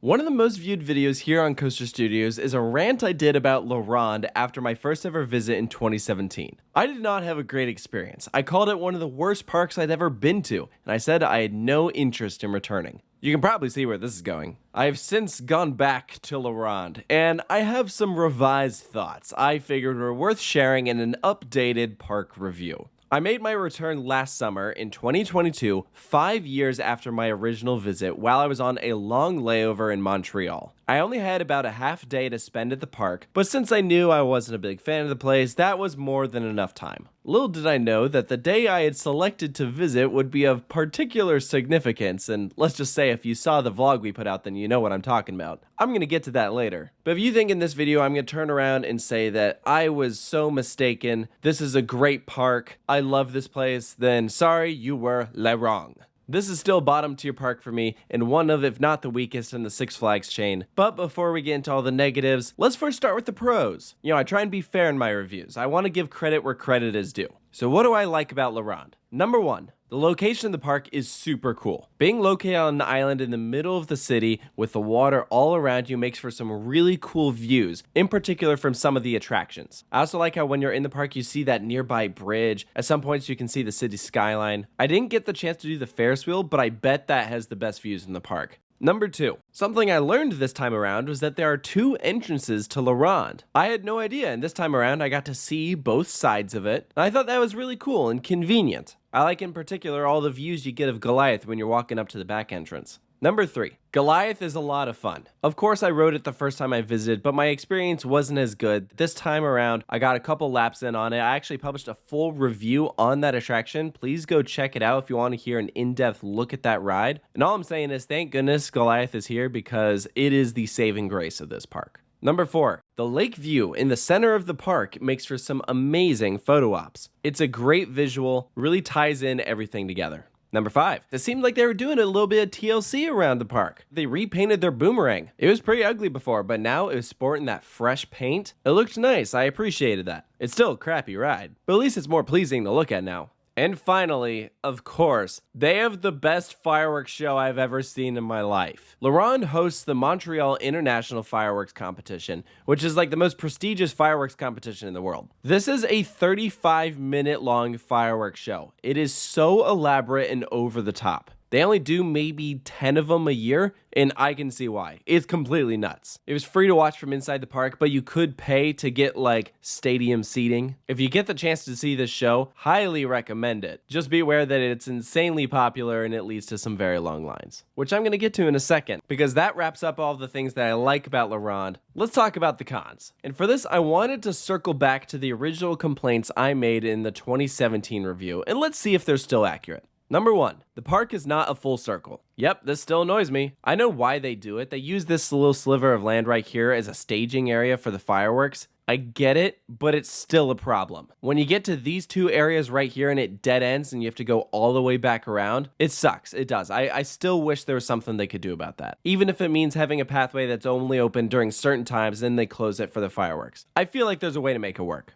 One of the most viewed videos here on Coaster Studios is a rant I did about Ronde after my first ever visit in 2017. I did not have a great experience. I called it one of the worst parks I'd ever been to, and I said I had no interest in returning. You can probably see where this is going. I have since gone back to Ronde, and I have some revised thoughts I figured were worth sharing in an updated park review. I made my return last summer in 2022, 5 years after my original visit while I was on a long layover in Montreal. I only had about a half day to spend at the park, but since I knew I wasn't a big fan of the place, that was more than enough time. Little did I know that the day I had selected to visit would be of particular significance, and let's just say if you saw the vlog we put out, then you know what I'm talking about. I'm going to get to that later. But if you think in this video I'm going to turn around and say that I was so mistaken, this is a great park, I love this place, then sorry, you were wrong. This is still bottom tier park for me, and one of, if not the weakest in the Six Flags chain. But before we get into all the negatives, let's first start with the pros. I try and be fair in my reviews. I want to give credit where credit is due. So what do I like about Ronde? Number one, the location of the park is super cool. Being located on an island in the middle of the city with the water all around you makes for some really cool views, in particular from some of the attractions. I also like how when you're in the park you see that nearby bridge. At some points you can see the city skyline. I didn't get the chance to do the Ferris wheel, but I bet that has the best views in the park. Number two, something I learned this time around was that there are two entrances to Ronde. I had no idea, and this time around I got to see both sides of it. And I thought that was really cool and convenient. I like in particular all the views you get of Goliath when you're walking up to the back entrance. Number three, Goliath is a lot of fun. Of course I rode it the first time I visited, but my experience wasn't as good. This time around, I got a couple laps in on it. I actually published a full review on that attraction. Please go check it out if you want to hear an in-depth look at that ride. And all I'm saying is thank goodness Goliath is here because it is the saving grace of this park. Number four, the lake view in the center of the park makes for some amazing photo ops. It's a great visual, really ties in everything together. Number five, it seemed like they were doing a little bit of TLC around the park. They repainted their boomerang. It was pretty ugly before, but now it was sporting that fresh paint. It looked nice, I appreciated that. It's still a crappy ride, but at least it's more pleasing to look at now. And finally, of course, they have the best fireworks show I've ever seen in my life. Ronde hosts the Montreal International Fireworks Competition, which is like the most prestigious fireworks competition in the world. This is a 35-minute long fireworks show. It is so elaborate and over the top. They only do maybe 10 of them a year, and I can see why. It's completely nuts. It was free to watch from inside the park, but you could pay to get like stadium seating. If you get the chance to see this show, highly recommend it. Just be aware that it's insanely popular and it leads to some very long lines, which I'm going to get to in a second, because that wraps up all the things that I like about Ronde. Let's talk about the cons. And for this, I wanted to circle back to the original complaints I made in the 2017 review, and let's see if they're still accurate. Number one, the park is not a full circle. Yep, this still annoys me. I know why they do it. They use this little sliver of land right here as a staging area for the fireworks. I get it, but it's still a problem. When you get to these two areas right here and it dead ends and you have to go all the way back around, it sucks. It does. I still wish there was something they could do about that. Even if it means having a pathway that's only open during certain times, then they close it for the fireworks. I feel like there's a way to make it work.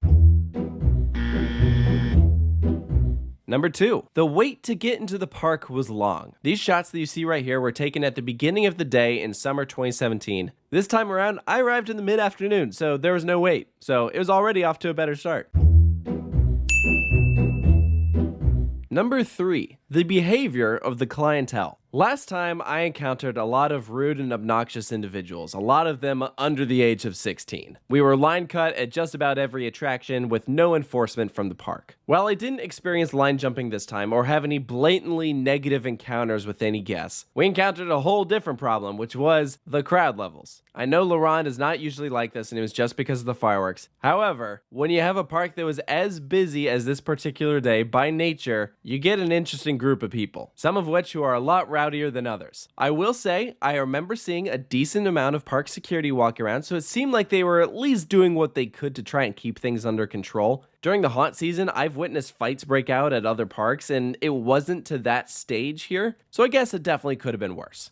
Number two, the wait to get into the park was long. These shots that you see right here were taken at the beginning of the day in summer 2017. This time around, I arrived in the mid-afternoon, so there was no wait. So it was already off to a better start. Number three, the behavior of the clientele. Last time I encountered a lot of rude and obnoxious individuals, a lot of them under the age of 16. We were line cut at just about every attraction with no enforcement from the park. While I didn't experience line jumping this time or have any blatantly negative encounters with any guests, we encountered a whole different problem, which was the crowd levels. I know Ronde is not usually like this and it was just because of the fireworks. However, when you have a park that was as busy as this particular day by nature, you get an interesting group of people, some of which who are a lot rowdier than others. I will say, I remember seeing a decent amount of park security walk around, so it seemed like they were at least doing what they could to try and keep things under control. During the haunt season, I've witnessed fights break out at other parks, and it wasn't to that stage here, so I guess it definitely could have been worse.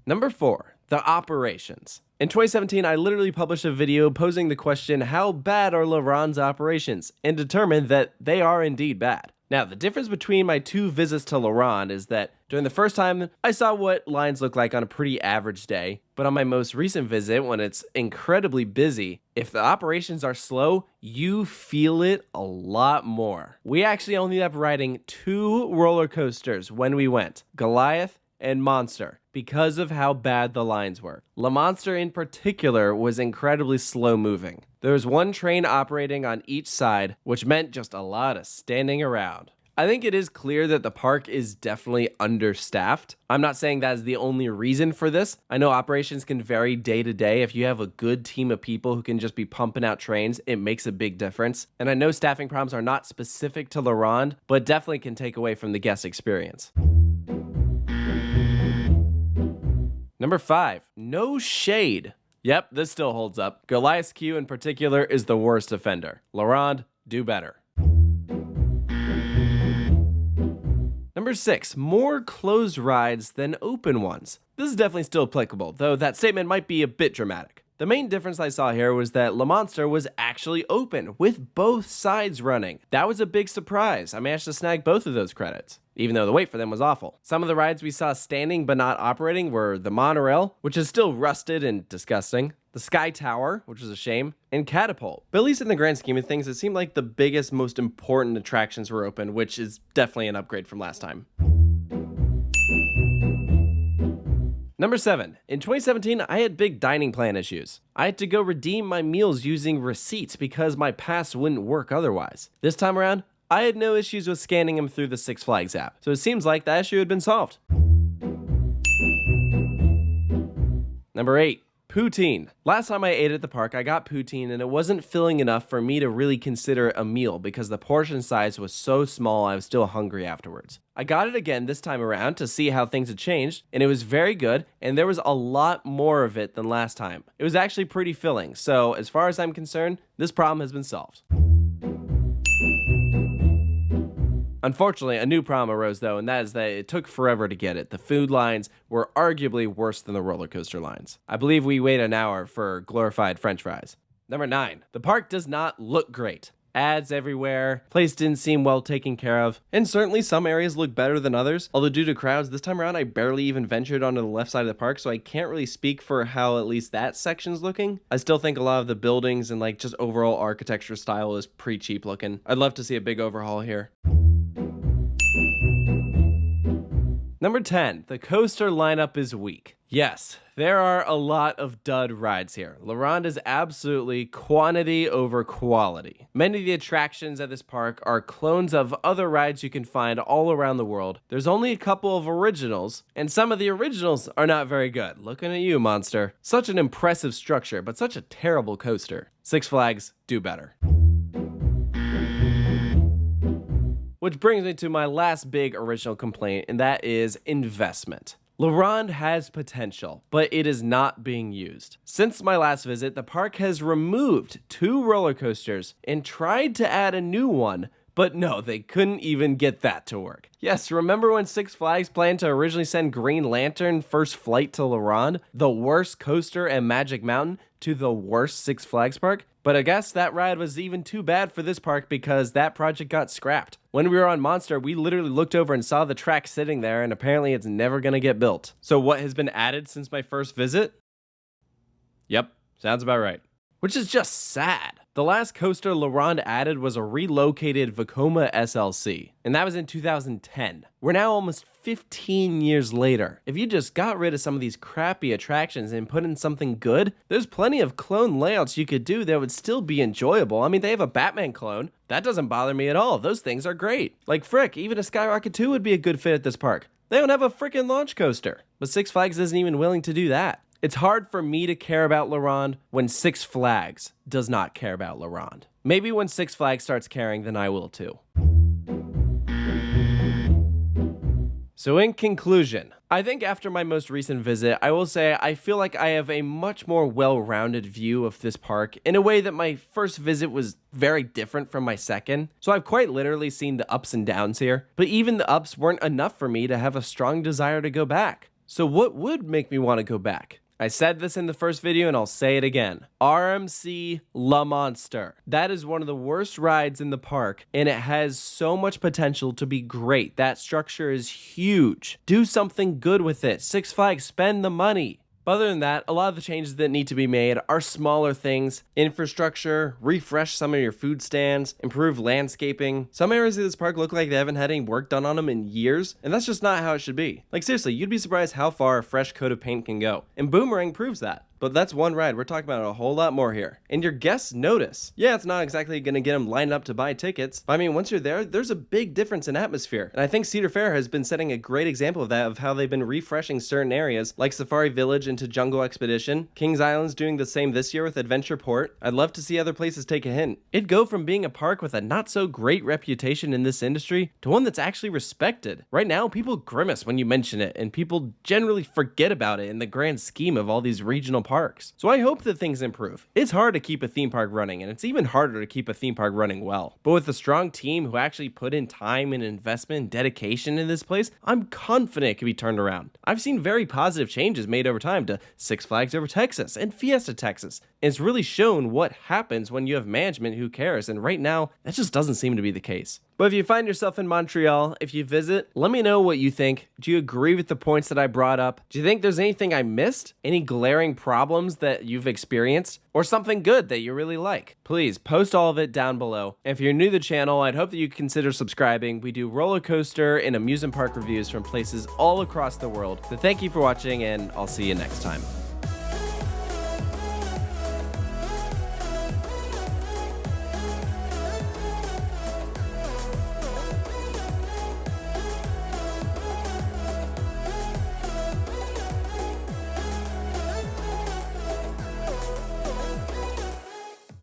Number four, the operations. In 2017, I literally published a video posing the question, how bad are Ronde's operations? And determined that they are indeed bad. Now, the difference between my two visits to Ronde is that during the first time, I saw what lines look like on a pretty average day, but on my most recent visit, when it's incredibly busy, if the operations are slow, you feel it a lot more. We actually ended up riding 2 roller coasters when we went, Goliath and Monster, because of how bad the lines were. Le Monster in particular was incredibly slow moving. There was 1 train operating on each side, which meant just a lot of standing around. I think it is clear that the park is definitely understaffed. I'm not saying that is the only reason for this. I know operations can vary day to day. If you have a good team of people who can just be pumping out trains, it makes a big difference. And I know staffing problems are not specific to La Ronde, but definitely can take away from the guest experience. Number 5, no shade. Yep, this still holds up. Goliath's queue in particular is the worst offender. La Ronde, do better. Number 6, more closed rides than open ones. This is definitely still applicable, though that statement might be a bit dramatic. The main difference I saw here was that Le Monster was actually open, with both sides running. That was a big surprise. I managed to snag both of those credits, even though the wait for them was awful. Some of the rides we saw standing but not operating were the Montreal, which is still rusted and disgusting, the Sky Tower, which is a shame, and Catapult. But at least in the grand scheme of things, it seemed like the biggest, most important attractions were open, which is definitely an upgrade from last time. Number 7, in 2017, I had big dining plan issues. I had to go redeem my meals using receipts because my pass wouldn't work otherwise. This time around, I had no issues with scanning them through the Six Flags app, so it seems like that issue had been solved. Number 8, Poutine. Last time I ate at the park, I got poutine and it wasn't filling enough for me to really consider it a meal because the portion size was so small I was still hungry afterwards. I got it again this time around to see how things had changed, and it was very good, and there was a lot more of it than last time. It was actually pretty filling, so as far as I'm concerned, this problem has been solved. Unfortunately, a new problem arose though, and that is that it took forever to get it. The food lines were arguably worse than the roller coaster lines. I believe we waited an hour for glorified French fries. Number 9, the park does not look great. Ads everywhere, place didn't seem well taken care of, and certainly some areas look better than others. Although due to crowds, this time around I barely even ventured onto the left side of the park, so I can't really speak for how at least that section's looking. I still think a lot of the buildings and like just overall architecture style is pretty cheap looking. I'd love to see a big overhaul here. Number 10, the coaster lineup is weak. Yes, there are a lot of dud rides here. La Ronde is absolutely quantity over quality. Many of the attractions at this park are clones of other rides you can find all around the world. There's only a couple of originals, and some of the originals are not very good. Looking at you, Monster. Such an impressive structure, but such a terrible coaster. Six Flags, do better. Which brings me to my last big original complaint, and that is investment. La Ronde has potential, but it is not being used. Since my last visit, the park has removed 2 roller coasters and tried to add a new one, but no, they couldn't even get that to work. Yes, remember when Six Flags planned to originally send Green Lantern First Flight to La Ronde, the worst coaster at Magic Mountain, to the worst Six Flags park? But I guess that ride was even too bad for this park because that project got scrapped. When we were on Monster, we literally looked over and saw the track sitting there, and apparently it's never gonna get built. So what has been added since my first visit? Yep, sounds about right. Which is just sad. The last coaster La Ronde added was a relocated Vekoma SLC, and that was in 2010. We're now almost 15 years later. If you just got rid of some of these crappy attractions and put in something good, there's plenty of clone layouts you could do that would still be enjoyable. I mean, they have a Batman clone. That doesn't bother me at all. Those things are great. Like frick, even a Skyrocket 2 would be a good fit at this park. They don't have a frickin' launch coaster. But Six Flags isn't even willing to do that. It's hard for me to care about La Ronde when Six Flags does not care about La Ronde. Maybe when Six Flags starts caring, then I will too. So in conclusion, I think after my most recent visit, I will say I feel like I have a much more well-rounded view of this park in a way that my first visit was very different from my second. So I've quite literally seen the ups and downs here, but even the ups weren't enough for me to have a strong desire to go back. So what would make me want to go back? I said this in the first video and I'll say it again. RMC Le Monster. That is one of the worst rides in the park, and it has so much potential to be great. That structure is huge. Do something good with it. Six Flags, spend the money. But other than that, a lot of the changes that need to be made are smaller things. Infrastructure, refresh some of your food stands, improve landscaping. Some areas of this park look like they haven't had any work done on them in years, and that's just not how it should be. Like seriously, you'd be surprised how far a fresh coat of paint can go. And Boomerang proves that. But that's one ride. We're talking about a whole lot more here. And your guests notice. Yeah, it's not exactly going to get them lined up to buy tickets. But I mean, once you're there, there's a big difference in atmosphere. And I think Cedar Fair has been setting a great example of that, of how they've been refreshing certain areas, like Safari Village into Jungle Expedition. Kings Island's doing the same this year with Adventure Port. I'd love to see other places take a hint. It'd go from being a park with a not so great reputation in this industry to one that's actually respected. Right now, people grimace when you mention it, and people generally forget about it in the grand scheme of all these regional parks. So I hope that things improve. It's hard to keep a theme park running, and it's even harder to keep a theme park running well. But with a strong team who actually put in time and investment and dedication in this place, I'm confident it can be turned around. I've seen very positive changes made over time to Six Flags Over Texas and Fiesta Texas. And it's really shown what happens when you have management who cares, and right now, that just doesn't seem to be the case. But if you find yourself in Montreal, if you visit, let me know what you think. Do you agree with the points that I brought up? Do you think there's anything I missed? Any glaring problems that you've experienced? Or something good that you really like? Please post all of it down below. And if you're new to the channel, I'd hope that you consider subscribing. We do roller coaster and amusement park reviews from places all across the world. So thank you for watching, and I'll see you next time.